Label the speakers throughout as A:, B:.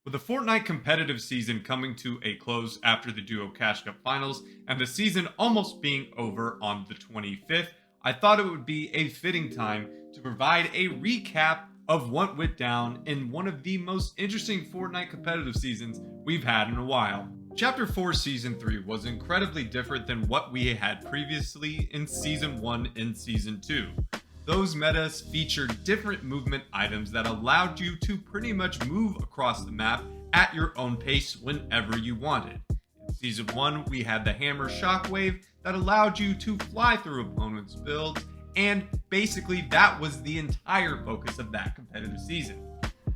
A: With the Fortnite competitive season coming to a close after the Duo Cash Cup finals and the season almost being over on the 25th, I thought it would be a fitting time to provide a recap of what went down in one of the most interesting Fortnite competitive seasons we've had in a while. Chapter 4 Season 3 was incredibly different than what we had previously in Season 1 and Season 2. Those metas featured different movement items that allowed you to pretty much move across the map at your own pace whenever you wanted. In Season 1, we had the Hammer Shockwave that allowed you to fly through opponents' builds, and basically that was the entire focus of that competitive season.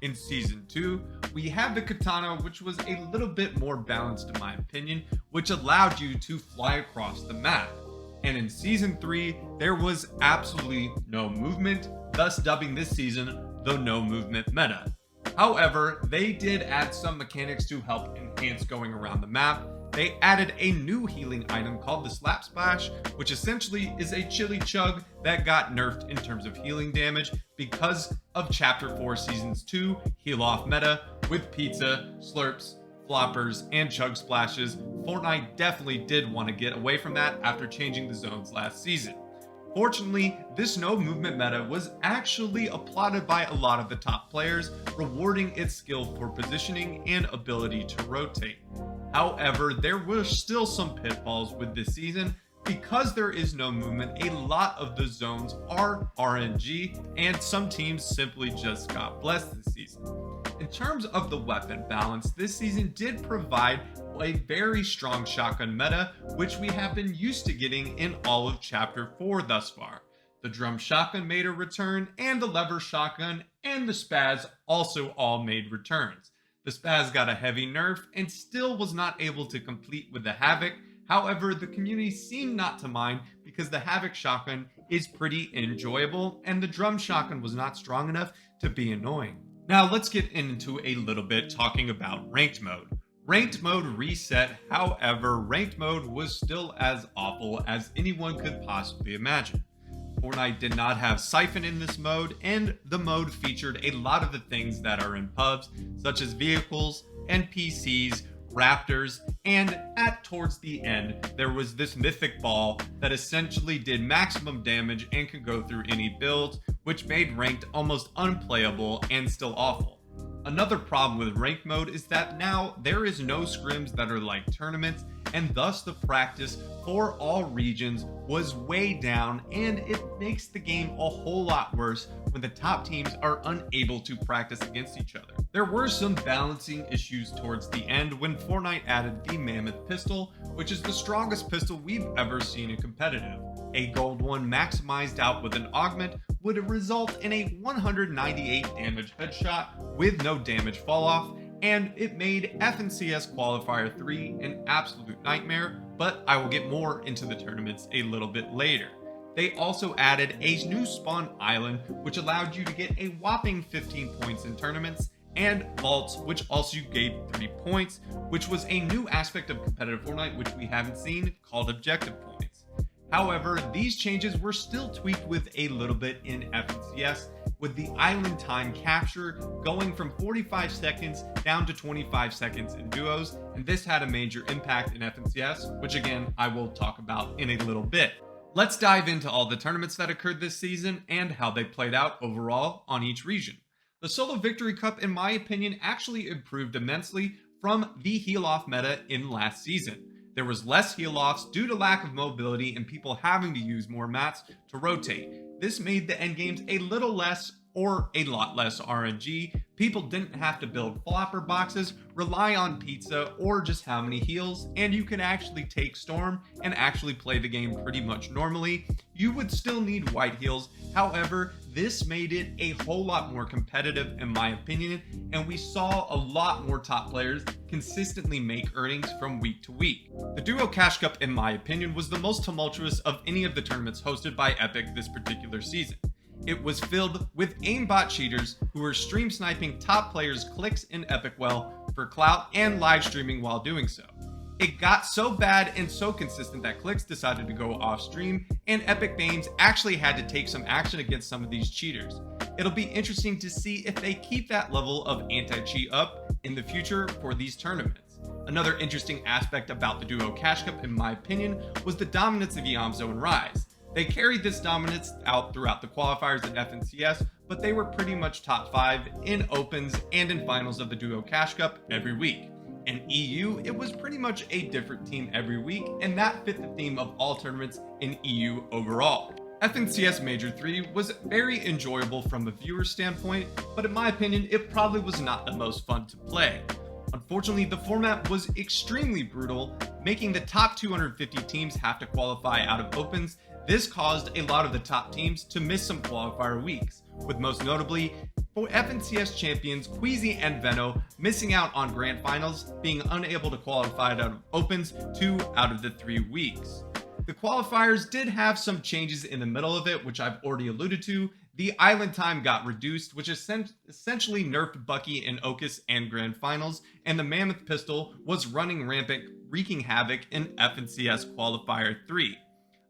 A: In Season 2, we had the Katana, which was a little bit more balanced in my opinion, which allowed you to fly across the map. And in Season 3, there was absolutely no movement, thus dubbing this season the No Movement meta. However, they did add some mechanics to help enhance going around the map. They added a new healing item called the Slap Splash, which essentially is a chili chug that got nerfed in terms of healing damage because of Chapter 4 Seasons 2 heal off meta with pizza, slurps, floppers, and chug splashes. Fortnite definitely did want to get away from that after changing the zones last season. Fortunately, this no movement meta was actually applauded by a lot of the top players, rewarding its skill for positioning and ability to rotate. However, there were still some pitfalls with this season. Because there is no movement, a lot of the zones are RNG, and some teams simply just got blessed this season. In terms of the weapon balance, this season did provide a very strong shotgun meta, which we have been used to getting in all of Chapter 4 thus far. The drum shotgun made a return, and the lever shotgun and the spaz also all made returns. The spaz got a heavy nerf and still was not able to complete with the Havoc. However, the community seemed not to mind because the Havoc shotgun is pretty enjoyable and the drum shotgun was not strong enough to be annoying. Now let's get into a little bit talking about ranked mode. Ranked mode reset, however, ranked mode was still as awful as anyone could possibly imagine. Fortnite did not have Siphon in this mode, and the mode featured a lot of the things that are in pubs, such as vehicles, NPCs, raptors, and towards the end, there was this mythic ball that essentially did maximum damage and could go through any build, which made ranked almost unplayable and still awful. Another problem with ranked mode is that now there is no scrims that are like tournaments, and thus the practice for all regions was way down, and it makes the game a whole lot worse when the top teams are unable to practice against each other. There were some balancing issues towards the end when Fortnite added the Mammoth Pistol, which is the strongest pistol we've ever seen in competitive. A gold one maximized out with an augment would result in a 198 damage headshot with no damage fall off, and it made FNCS Qualifier 3 an absolute nightmare, but I will get more into the tournaments a little bit later. They also added a new spawn island, which allowed you to get a whopping 15 points in tournaments, and vaults, which also gave 3 points, which was a new aspect of competitive Fortnite which we haven't seen, called objective points. However, these changes were still tweaked with a little bit in FNCS, with the island time capture going from 45 seconds down to 25 seconds in duos, and this had a major impact in FNCS, which again I will talk about in a little bit. Let's dive into all the tournaments that occurred this season and how they played out overall on each region. The Solo Victory Cup, in my opinion, actually improved immensely from the heal-off meta in last season. There was less heal-offs due to lack of mobility and people having to use more mats to rotate. This made the endgames a little less or a lot less RNG. People didn't have to build flopper boxes, rely on pizza, or just how many heals, and you could actually take Storm and actually play the game pretty much normally. You would still need white heals, however, this made it a whole lot more competitive in my opinion, and we saw a lot more top players consistently make earnings from week to week. The Duo Cash Cup, in my opinion, was the most tumultuous of any of the tournaments hosted by Epic this particular season. It was filled with aimbot cheaters who were stream sniping top players' clicks in Epic Well for clout and live streaming while doing so. It got so bad and so consistent that Clix decided to go off stream, and Epic Games actually had to take some action against some of these cheaters. It'll be interesting to see if they keep that level of anti-cheat up in the future for these tournaments. Another interesting aspect about the Duo Cash Cup, in my opinion, was the dominance of Yamzo and Rise. They carried this dominance out throughout the qualifiers at FNCS, but they were pretty much top 5 in opens and in finals of the Duo Cash Cup every week. In EU, it was pretty much a different team every week, and that fit the theme of all tournaments in EU overall. FNCS Major 3 was very enjoyable from a viewer standpoint, but in my opinion, it probably was not the most fun to play. Unfortunately, the format was extremely brutal, making the top 250 teams have to qualify out of opens. This caused a lot of the top teams to miss some qualifier weeks, with most notably for FNCS champions Queasy and Veno missing out on grand finals, being unable to qualify out of opens 2 out of the 3 weeks. The qualifiers did have some changes in the middle of it, which I've already alluded to. The island time got reduced, which essentially nerfed Bucky and Ocus and grand finals, and the Mammoth Pistol was running rampant, wreaking havoc in FNCS Qualifier 3.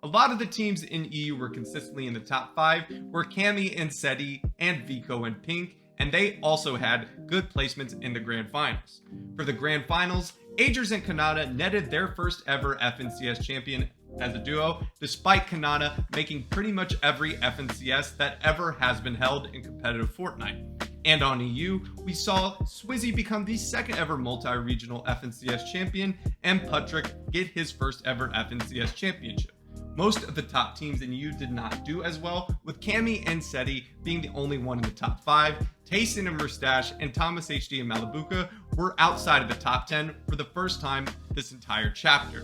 A: A lot of the teams in EU were consistently in the top 5, were Cammy and Seti and Vico and Pink, and they also had good placements in the grand finals. For the grand finals, Agers and Kanata netted their first ever FNCS champion as a duo, despite Kanata making pretty much every FNCS that ever has been held in competitive Fortnite. And on EU, we saw Swizzy become the second ever multi-regional FNCS champion, and Patrick get his first ever FNCS championship. Most of the top teams in EU did not do as well, with Cammy and Seti being the only one in the top 5. Tayson and Mustache and Thomas HD and Malibuca were outside of the top 10 for the first time this entire chapter.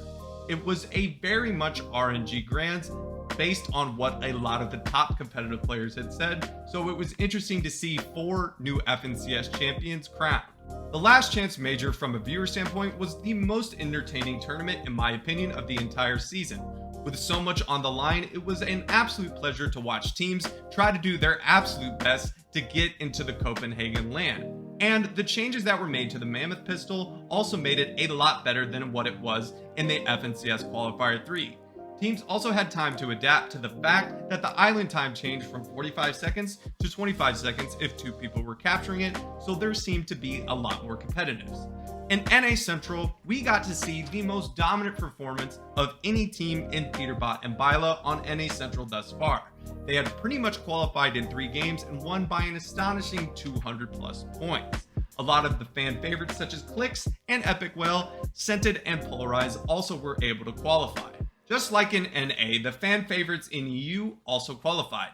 A: It was a very much RNG Grands based on what a lot of the top competitive players had said, so it was interesting to see 4 new FNCS champions crowned. The Last Chance Major from a viewer standpoint was the most entertaining tournament in my opinion of the entire season. With so much on the line, it was an absolute pleasure to watch teams try to do their absolute best to get into the Copenhagen land. And the changes that were made to the Mammoth Pistol also made it a lot better than what it was in the FNCS Qualifier 3. Teams also had time to adapt to the fact that the island time changed from 45 seconds to 25 seconds if 2 people were capturing it, so there seemed to be a lot more competitiveness. In NA Central, we got to see the most dominant performance of any team in Peterbot and Byla on NA Central thus far. They had pretty much qualified in 3 games and won by an astonishing 200 plus points. A lot of the fan favorites such as Clix and Epic Whale, Scented and Polarize also were able to qualify. Just like in NA, the fan favorites in EU also qualified.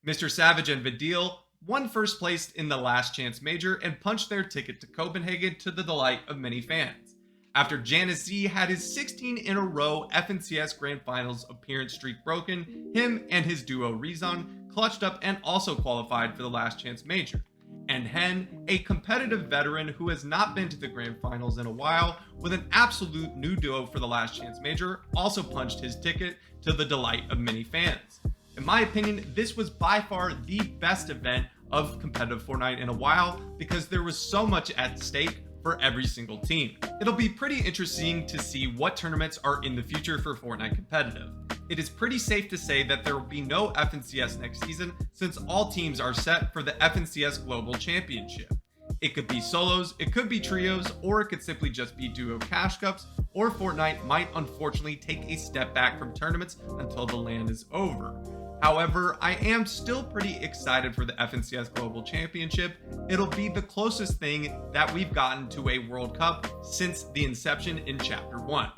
A: Mr. Savage and Vidil won first place in the Last Chance Major and punched their ticket to Copenhagen to the delight of many fans. After Janice Z had his 16 in a row FNCS Grand Finals appearance streak broken, him and his duo Rezon clutched up and also qualified for the Last Chance Major. And Hen, a competitive veteran who has not been to the Grand Finals in a while, with an absolute new duo for the Last Chance Major, also punched his ticket to the delight of many fans. In my opinion, this was by far the best event of competitive Fortnite in a while because there was so much at stake for every single team. It'll be pretty interesting to see what tournaments are in the future for Fortnite competitive. It is pretty safe to say that there will be no FNCS next season since all teams are set for the FNCS Global Championship. It could be solos, it could be trios, or it could simply just be duo cash cups, or Fortnite might unfortunately take a step back from tournaments until the LAN is over. However, I am still pretty excited for the FNCS Global Championship. It'll be the closest thing that we've gotten to a World Cup since the inception in Chapter 1.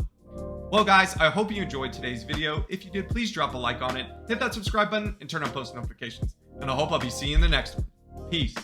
A: Well guys, I hope you enjoyed today's video. If you did, please drop a like on it, hit that subscribe button, and turn on post notifications. And I hope I'll be seeing you in the next one. Peace.